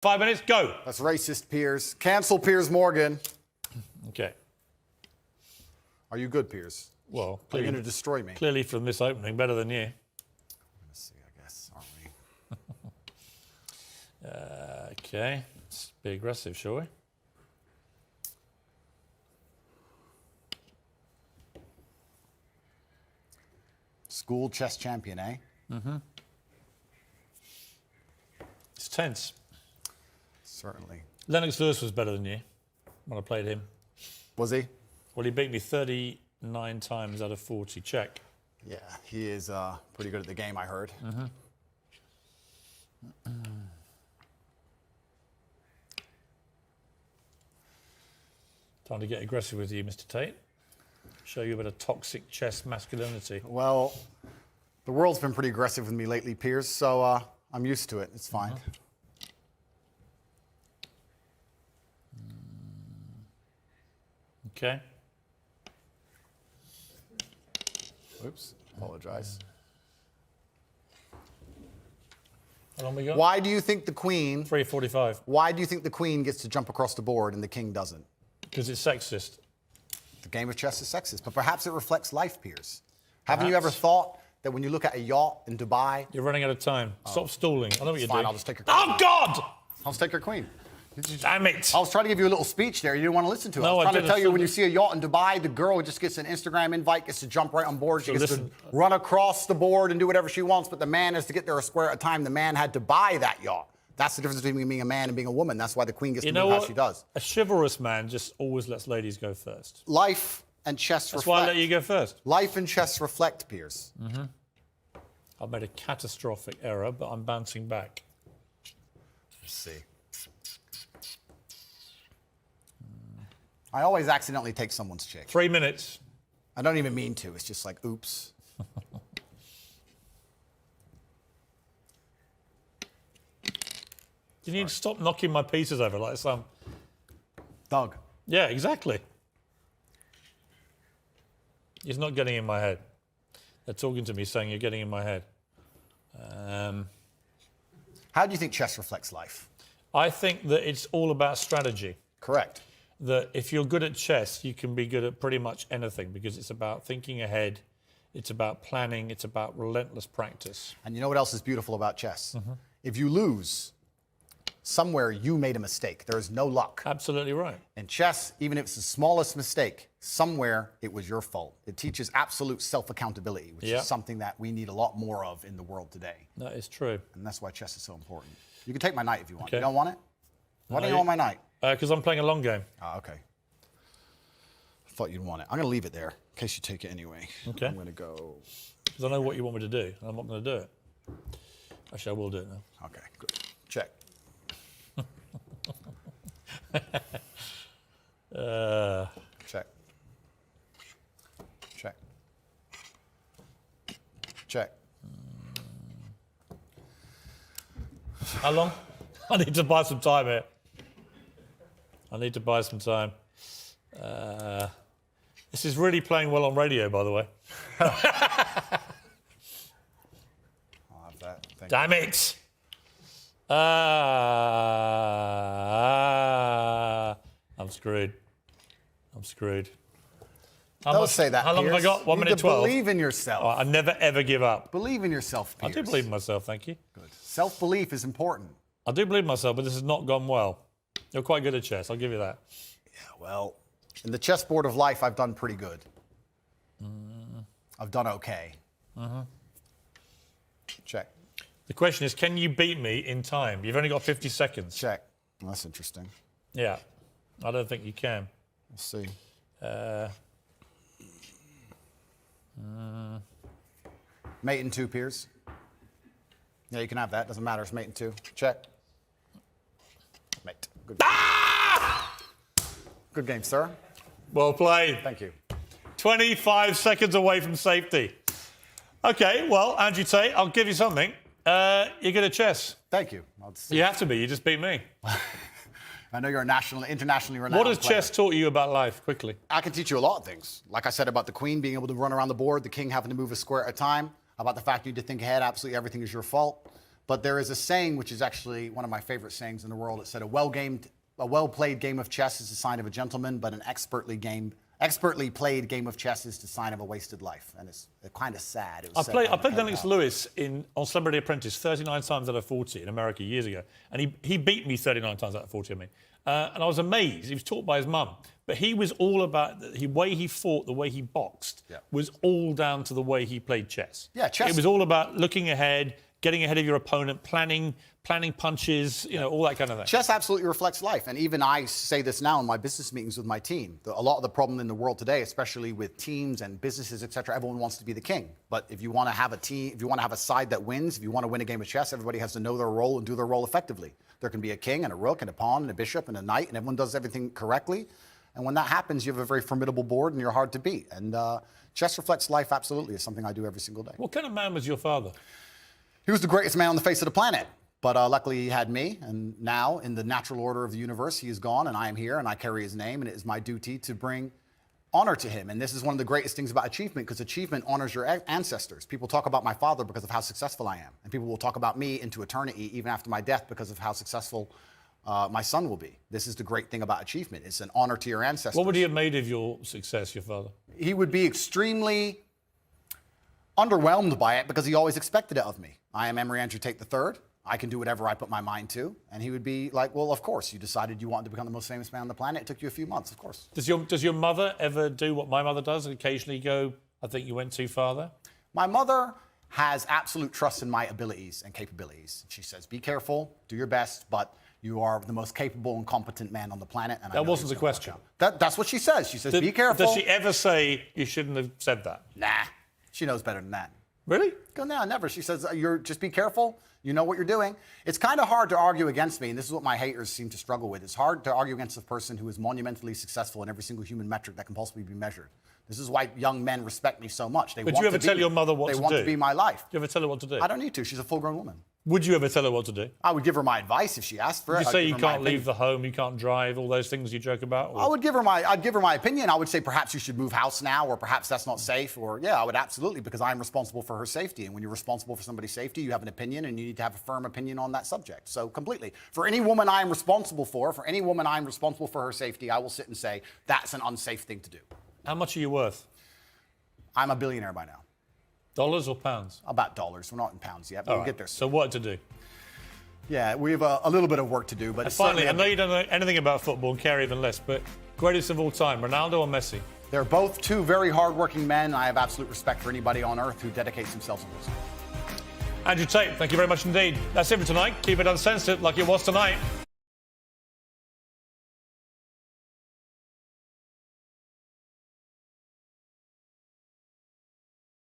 5 minutes, go. That's racist, Piers. Cancel Piers Morgan. Okay. Are you good, Piers? Well, Are you clearly, going to destroy me? clearly from this opening, better than you. Let's see, I guess, aren't we? Okay. Let's be aggressive, shall we? School chess champion, eh? It's tense. Certainly. Lennox Lewis was better than you when I played him. Was he? Well, he beat me 39 times out of 40. Check. Yeah, he is pretty good at the game, I heard. Time to get aggressive with you, Mr. Tate. Show you a bit of toxic chess masculinity. Well, the world's been pretty aggressive with me lately, Piers, so I'm used to it. It's fine. Okay. Oops, apologize. How long we got? Why do you think the queen... 3:45. Why do you think the queen gets to jump across the board and the king doesn't? Because it's sexist. The game of chess is sexist, but perhaps it reflects life, Piers. Haven't you ever thought that when you look at a yacht in Dubai... You're running out of time. Stop stalling. I know what you're doing. I'll just take your queen. Oh, God! I'll just take your queen. Damn it. I was trying to give you a little speech there. You didn't want to listen to it. No, I was I trying to didn't. tell you when you see a yacht in Dubai, the girl just gets an Instagram invite, gets to jump right on board. She So gets listen- to run across the board and do whatever she wants, but the man has to get there a square at a time. The man had to buy that yacht. That's the difference between being a man and being a woman. That's why the queen gets to know do how what? she does. A chivalrous man just always lets ladies go first. Life and chess That's why I reflect. let you go first. Life and chess reflect, Piers. I've made a catastrophic error, but I'm bouncing back. Let's see. I always accidentally take someone's chick. 3 minutes. I don't even mean to. It's just like, oops. You need to stop knocking my pieces over like some. Doug. Yeah, exactly. He's not getting in my head. They're talking to me saying you're getting in my head. How do you think chess reflects life? I think that it's all about strategy. Correct. That if you're good at chess, you can be good at pretty much anything because it's about thinking ahead, it's about planning, it's about relentless practice. And you know what else is beautiful about chess? If you lose, somewhere you made a mistake. There is no luck. Absolutely right. In chess, even if it's the smallest mistake, somewhere it was your fault. It teaches absolute self-accountability, which Yeah. is something that we need a lot more of in the world today. That is true. And that's why chess is so important. You can take my knight if you want. Okay. You don't want it? Why don't you No, want my knight? Because I'm playing a long game. Ah, okay. I thought you'd want it. I'm going to leave it there in case you take it anyway. Okay. I'm going to go... Because I know what you want me to do. And I'm not going to do it. Actually, I will do it now. Okay, good. Check. Check. Check. Check. How long? I need to buy some time here. I need to buy some time. This is really playing well on radio, by the way. I'll have that. Thank Damn it! I'm screwed. I'm screwed. Don't say that, How long have I Piers. got? 1 You need minute to 12. Believe in yourself. I never, ever give up. Believe in yourself, I Piers. do believe in myself, thank you. Good. Self-belief is important. I do believe in myself, but this has not gone well. You're quite good at chess, I'll give you that. Yeah, well, in the chessboard of life, I've done pretty good. I've done okay. Check. The question is, can you beat me in time? You've only got 50 seconds. Check. Well, that's interesting. Yeah, I don't think you can. Let's see. Mate in 2, Piers. Yeah, you can have that. Doesn't matter. It's mate in 2. Check. Mate. Good. Good game, sir. Well played. Thank you. 25 seconds away from safety. Okay, well, Andrew Tate, I'll give you something. You're good at chess. Thank you. I'll see. You have to be. You just beat me. I know you're a internationally renowned What has player. chess taught you about life, quickly? I can teach you a lot of things. Like I said about the queen being able to run around the board, the king having to move a square at a time, about the fact you need to think ahead, absolutely everything is your fault. But there is a saying, which is actually one of my favorite sayings in the world. It said, a well-played game of chess is a sign of a gentleman, but an expertly played game of chess is the sign of a wasted life. And it's kind of sad. I played Lennox Lewis on Celebrity Apprentice 39 times out of 40 in America years ago. And he beat me 39 times out of 40, I mean. And I was amazed. He was taught by his mum. But he was all about the way he fought, the way he boxed, was all down to the way he played chess. Yeah, chess. It was all about looking ahead, getting ahead of your opponent, planning punches, all that kind of thing. Chess absolutely reflects life. And even I say this now in my business meetings with my team. A lot of the problem in the world today, especially with teams and businesses, et cetera, everyone wants to be the king. But if you want to have a team, if you want to have a side that wins, if you want to win a game of chess, everybody has to know their role and do their role effectively. There can be a king and a rook and a pawn and a bishop and a knight, and everyone does everything correctly. And when that happens, you have a very formidable board and you're hard to beat. And chess reflects life absolutely. It's something I do every single day. What kind of man was your father? He was the greatest man on the face of the planet. But luckily he had me, and now in the natural order of the universe, he is gone, and I am here, and I carry his name, and it is my duty to bring honor to him. And this is one of the greatest things about achievement, because achievement honors your ancestors. People talk about my father because of how successful I am, and people will talk about me into eternity, even after my death, because of how successful my son will be. This is the great thing about achievement. It's an honor to your ancestors. What would he have made of your success, your father? He would be extremely underwhelmed by it because he always expected it of me. I am Andrew Tate III. I can do whatever I put my mind to. And he would be like, well, of course, you decided you wanted to become the most famous man on the planet. It took you a few months, of course. Does your mother ever do what my mother does and occasionally go, I think you went too far there? My mother has absolute trust in my abilities and capabilities. She says, be careful, do your best, but you are the most capable and competent man on the planet. And that wasn't the question. That's what she says. She says, be careful. Does she ever say you shouldn't have said that? Nah, she knows better than that. Really? No, never. She says, just be careful. You know what you're doing. It's kind of hard to argue against me, and this is what my haters seem to struggle with. It's hard to argue against a person who is monumentally successful in every single human metric that can possibly be measured. This is why young men respect me so much. But do you ever tell your mother what to do? They want to be my life. Do you ever tell her what to do? I don't need to. She's a full-grown woman. Would you ever tell her what to do? I would give her my advice if she asked for it. You say you can't leave the home, you can't drive, all those things you joke about? Or? I'd give her my opinion. I would say perhaps you should move house now, or perhaps that's not safe, or yeah, I would absolutely, because I'm responsible for her safety. And when you're responsible for somebody's safety, you have an opinion, and you need to have a firm opinion on that subject. So completely. For any woman I'm responsible for any woman I'm responsible for her safety, I will sit and say, that's an unsafe thing to do. How much are you worth? I'm a billionaire by now. Dollars or pounds? About dollars. We're not in pounds yet, but we'll get there soon. So what to do? Yeah, we have a little bit of work to do. But finally, I know you don't know anything about football and care even less, but greatest of all time, Ronaldo or Messi? They're both two very hard-working men, and I have absolute respect for anybody on earth who dedicates themselves to this. Andrew Tate, thank you very much indeed. That's it for tonight. Keep it uncensored like it was tonight.